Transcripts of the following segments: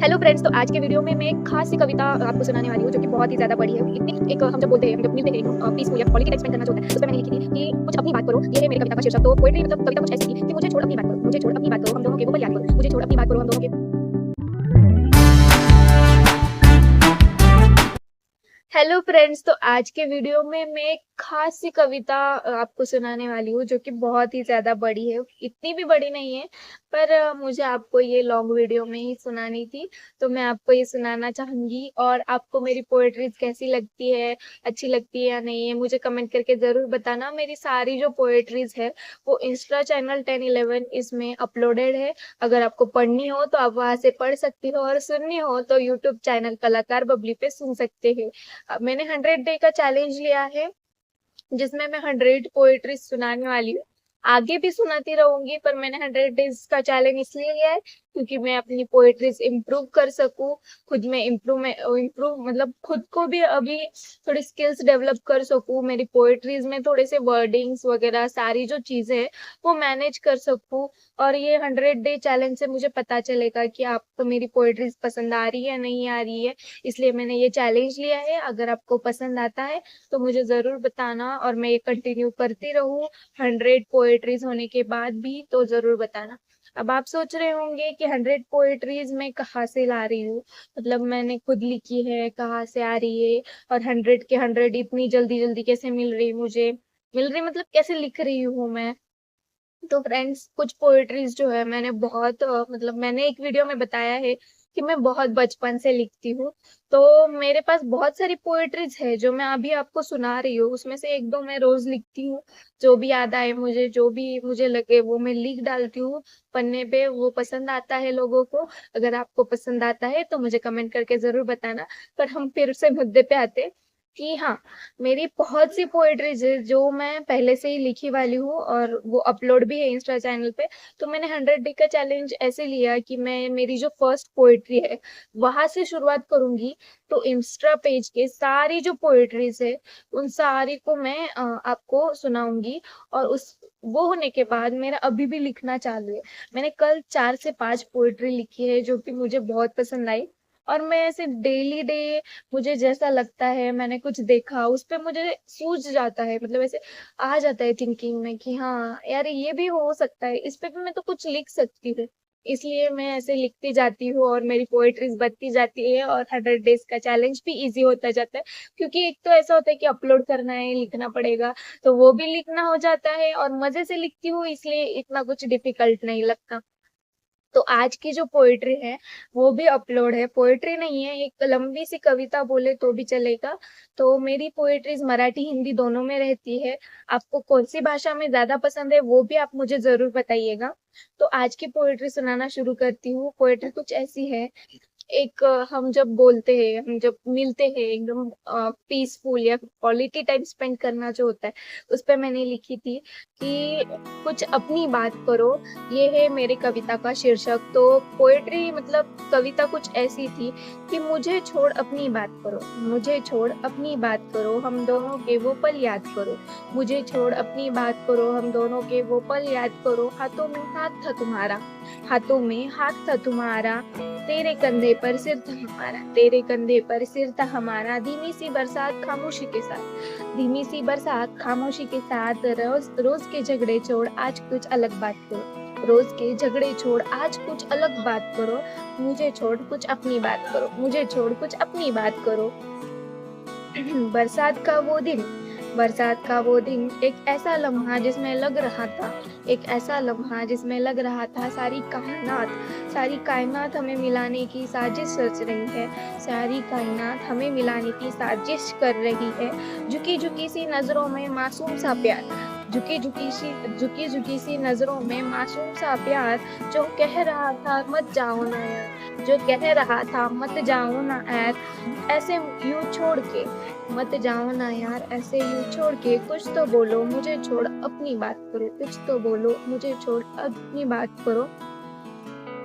Hello friends, तो आज के वीडियो में मैं एक खास सी कविता आपको सुनाने वाली हूँ, जो कि बहुत ही ज़्यादा बड़ी है। इतनी एक हम जब बोलते हैं, हम जब मिलते हैं पीसफुल या क्वालिटी टाइम स्पेंड करना जो होता है, उसमें मैंने लिखी थी कि कुछ अपनी बात करो। ये है मेरी कविता का शीर्षक। तो पोएट्री मतलब कविता कुछ ऐसी थी कि मुझे छोड़ अपनी बात करो, मुझे छोड़ अपनी बात करो, हम दोनों के वो पल याद करो, मुझे छोड़ अपनी बात करो, हम दोनों के। हेलो फ्रेंड्स, तो आज के वीडियो में मैं एक खास सी कविता आपको सुनाने वाली हूँ, जो कि बहुत ही ज़्यादा बड़ी है। इतनी भी बड़ी नहीं है, पर मुझे आपको ये लॉन्ग वीडियो में ही सुनानी थी, तो मैं आपको ये सुनाना चाहूँगी। और आपको मेरी पोएट्रीज़ कैसी लगती है, अच्छी लगती है या नहीं है, मुझे कमेंट करके ज़रूर बताना। मेरी सारी जो पोएट्रीज़ है, वो इंस्टा चैनल 1011 इसमें अपलोडेड है। अगर आपको पढ़नी हो, तो आप वहाँ से पढ़ सकती हो, और सुननी हो, तो यूट्यूब चैनल कलाकार बबली पे सुन सकते हैं। मैंने 100 डे का चैलेंज लिया है, जिसमें मैं 100 पोएट्री सुनाने वाली हूँ। आगे भी सुनाती रहूंगी, पर मैंने 100 डेज का चैलेंज इसलिए लिया है क्योंकि मैं अपनी पोएट्रीज इम्प्रूव कर सकूं। खुद में इम्प्रूव मतलब खुद को भी अभी थोड़ी स्किल्स डेवलप कर सकूं। मेरी पोएट्रीज में थोड़े से वर्डिंग्स वगैरह सारी जो चीजें हैं वो मैनेज कर सकूं। और ये 100 डे चैलेंज से मुझे पता चलेगा कि आपको मेरी पोएट्रीज पसंद आ रही है या नहीं आ रही है। इसलिए मैंने ये चैलेंज लिया है। अगर आपको पसंद आता है तो मुझे जरूर बताना, और मैं ये कंटिन्यू करती रहूं 100 पोएट्रीज होने के बाद भी, तो जरूर बताना। अब आप सोच रहे होंगे कि 100 पोएट्रीज मैं कहाँ से ला रही हूँ, मतलब मैंने खुद लिखी है, कहाँ से आ रही है, और 100 के 100 इतनी जल्दी जल्दी कैसे मिल रही मतलब कैसे लिख रही हूँ मैं। तो फ्रेंड्स, कुछ पोएट्रीज जो है मैंने बहुत मतलब मैंने एक वीडियो में बताया है कि मैं बहुत बचपन से लिखती हूँ। तो मेरे पास बहुत सारी पोएट्रीज है जो मैं अभी आपको सुना रही हूँ। उसमें से एक दो मैं रोज लिखती हूँ। जो भी याद आए मुझे, जो भी मुझे लगे, वो मैं लिख डालती हूँ पन्ने पे। वो पसंद आता है लोगों को। अगर आपको पसंद आता है तो मुझे कमेंट करके जरूर बताना। पर हम फिर से मुद्दे पे आते हैं कि हाँ, मेरी बहुत सी पोएट्रीज है जो मैं पहले से ही लिखी वाली हूँ, और वो अपलोड भी है इंस्टा चैनल पे। तो मैंने 100 डे का चैलेंज ऐसे लिया कि मैं मेरी जो फर्स्ट पोएट्री है वहां से शुरुआत करूंगी। तो इंस्टा पेज के सारी जो पोएट्रीज है उन सारी को मैं आपको सुनाऊंगी। और उस वो होने के बाद मेरा अभी भी लिखना चालू है। मैंने कल 4 से 5 पोएट्री लिखी है जो कि मुझे बहुत पसंद आई। और मैं ऐसे डेली डे मुझे जैसा लगता है, मैंने कुछ देखा उस पे मुझे सूझ जाता है, मतलब ऐसे आ जाता है थिंकिंग में कि हाँ यार, ये भी हो सकता है, इस पे भी मैं तो कुछ लिख सकती हूँ। इसलिए मैं ऐसे लिखती जाती हूँ और मेरी पोएट्रीज बढ़ती जाती है, और 100 डेज का चैलेंज भी इजी होता जाता है। क्योंकि एक तो ऐसा होता है कि अपलोड करना है, लिखना पड़ेगा, तो वो भी लिखना हो जाता है, और मजे से लिखती हूँ, इसलिए इतना कुछ डिफिकल्ट नहीं लगता। तो आज की जो पोएट्री है वो भी अपलोड है। पोएट्री नहीं है, एक लंबी सी कविता बोले तो भी चलेगा। तो मेरी पोएट्रीज मराठी हिंदी दोनों में रहती है। आपको कौन सी भाषा में ज्यादा पसंद है वो भी आप मुझे जरूर बताइएगा। तो आज की पोएट्री सुनाना शुरू करती हूँ। पोएट्री कुछ ऐसी है। एक हम जब बोलते हैं, हम जब मिलते हैं, एकदम पीसफुल या क्वालिटी टाइम स्पेंड करना जो होता है, उस पे मैंने लिखी थी कि कुछ अपनी बात करो। ये है मेरी कविता का शीर्षक। तो पोएट्री मतलब कविता कुछ ऐसी थी कि मुझे छोड़ अपनी बात करो, मुझे छोड़ अपनी बात करो, हम दोनों के वो पल याद करो। मुझे छोड़ अपनी बात करो, हम दोनों के वो पल याद करो। हाथों में हाथ था तुम्हारा, हाथों में हाथ था तुम्हारा, तेरे कंधे पर सिर था हमारा, तेरे कंधे पर सिर था हमारा। धीमी सी बरसात खामोशी के साथ, धीमी सी बरसात खामोशी के साथ, रोज रोज के झगड़े छोड़ आज कुछ अलग बात करो, रोज के झगड़े छोड़ आज कुछ अलग बात करो। मुझे छोड़ कुछ अपनी बात करो, मुझे छोड़ कुछ अपनी बात करो। बरसात का वो दिन, बरसात का वो दिन, एक ऐसा लम्हा जिसमें लग रहा था, एक ऐसा लम्हा जिसमें लग रहा था सारी कायनात, सारी कायनात हमें मिलाने की साजिश रच रही है, सारी कायनात हमें मिलाने की साजिश कर रही है। झुकी झुकी सी नजरों में मासूम सा प्यार, झुकी झुकी सी नजरों में मासूम सा प्यार, जो कह रहा था मत जाओ ना यार, जो कह रहा था मत जाओ ना यार, ऐसे यूं छोड़ के, मत जाओ ना यार, ऐसे यूं छोड़ के, कुछ तो बोलो मुझे छोड़ अपनी बात करो, कुछ तो बोलो मुझे छोड़ अपनी बात करो।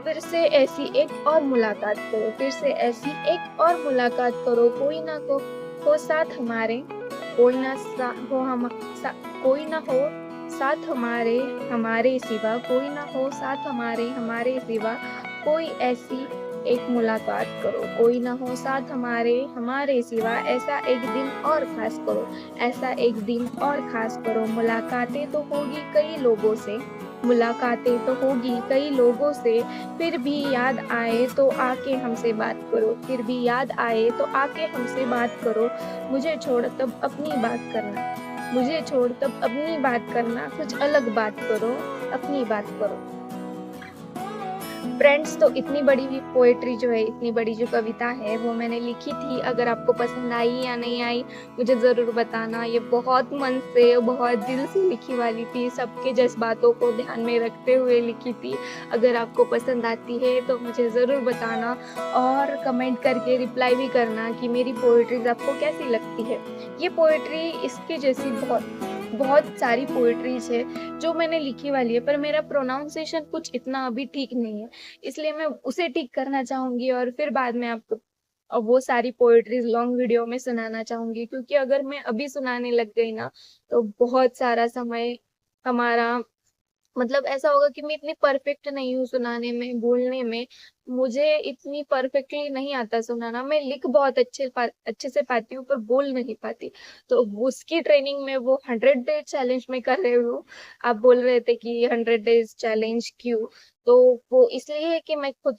फिर से ऐसी एक और मुलाकात करो, फिर से ऐसी एक और मुलाकात करो, कोई ना हो साथ हमारे, कोई ना हो कोई ना हो साथ हमारे, हमारे सिवा, कोई ना हो साथ हमारे, हमारे सिवा, कोई ऐसी एक मुलाकात करो, कोई ना हो साथ हमारे सिवा, ऐसा एक दिन और खास करो, ऐसा एक दिन और खास करो। मुलाकातें तो होगी कई लोगों से, मुलाकातें तो होगी कई लोगों से, फिर भी याद आए तो आके हमसे बात करो, फिर भी याद आए तो आके हमसे बात करो। मुझे छोड़ तब अपनी बात करना, मुझे छोड़ तब अपनी बात करना, कुछ अलग बात करो, अपनी बात करो। फ्रेंड्स, तो इतनी बड़ी भी पोएट्री जो है, इतनी बड़ी जो कविता है वो मैंने लिखी थी। अगर आपको पसंद आई या नहीं आई मुझे ज़रूर बताना। ये बहुत मन से, बहुत दिल से लिखी वाली थी, सबके जज़्बातों को ध्यान में रखते हुए लिखी थी। अगर आपको पसंद आती है तो मुझे ज़रूर बताना और कमेंट करके रिप्लाई भी करना कि मेरी पोएट्रीज़ आपको कैसी लगती है। ये पोएट्री इसके जैसी बहुत सारी पोएट्रीज़ है जो मैंने लिखी वाली है, पर मेरा प्रोनाउंसिएशन कुछ इतना अभी ठीक नहीं है, इसलिए मैं उसे ठीक करना चाहूँगी और फिर बाद में आपको वो सारी पोएट्रीज़ लॉन्ग वीडियो में सुनाना चाहूँगी। क्योंकि अगर मैं अभी सुनाने लग गई ना, तो बहुत सारा समय हमारा मतलब ऐसा होगा कि मैं इतनी परफेक्ट नहीं हूँ सुनाने में, बोलने में। मुझे इतनी परफेक्टली नहीं आता सुनाना। मैं लिख बहुत अच्छे से पाती हूँ पर बोल नहीं पाती। तो उसकी ट्रेनिंग में वो 100 डेज चैलेंज में कर रही हूँ। आप बोल रहे थे कि 100 डेज चैलेंज क्यों? तो वो इसलिए है कि मैं खुद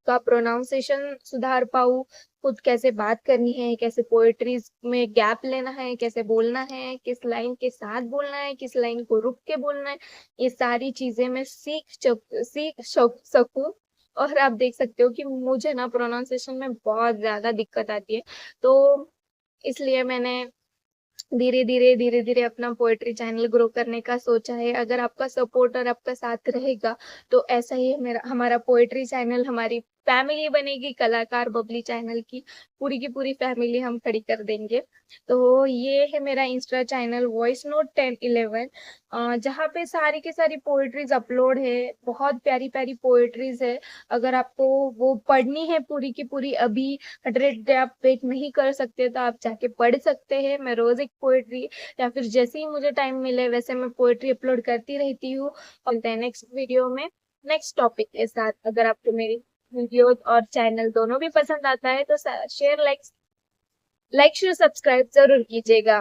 का प्रोनाउंसिएशन सुधार पाऊँ, खुद कैसे बात करनी है, कैसे पोएट्रीज़ में गैप लेना है, कैसे बोलना है, किस लाइन के साथ बोलना है, किस लाइन को रुक के बोलना है। ये सारी चीज़ें मैं सीख सकूँ। और आप देख सकते हो कि मुझे ना प्रोनाउंसिएशन में बहुत ज़्यादा दिक्कत आती है। तो इसलिए मैंने धीरे-धीरे अपना पोएट्री चैनल ग्रो करने का सोचा है। अगर आपका सपोर्ट और आपका साथ रहेगा, तो ऐसा ही हमारा पोएट्री चैनल, हमारी फैमिली बनेगी कलाकार बबली चैनल की पूरी फैमिली हम खड़ी कर देंगे। तो ये है मेरा इंस्टा चैनल वॉइस नोट 1011 जहाँ पे सारी की सारी पोएट्रीज़ अपलोड है। बहुत प्यारी-प्यारी पोएट्रीज़ है। अगर आपको वो पढ़नी है पूरी की पूरी अभी 100 डे आप वेट नहीं कर सकते तो आप जाके पढ़ सकते हैं। मैं रोज़ एक पोएट्री या फिर जैसे ही मुझे टाइम मिले वैसे मैं पोएट्री अपलोड करती रहती हूँ। और मिलते हैं नेक्स्ट वीडियो में नेक्स्ट टॉपिक के साथ। अगर आपको मेरी वीडियोज़ और चैनल दोनों भी पसंद आता है तो शेयर, लाइक, शेयर, सब्सक्राइब ज़रूर कीजिएगा।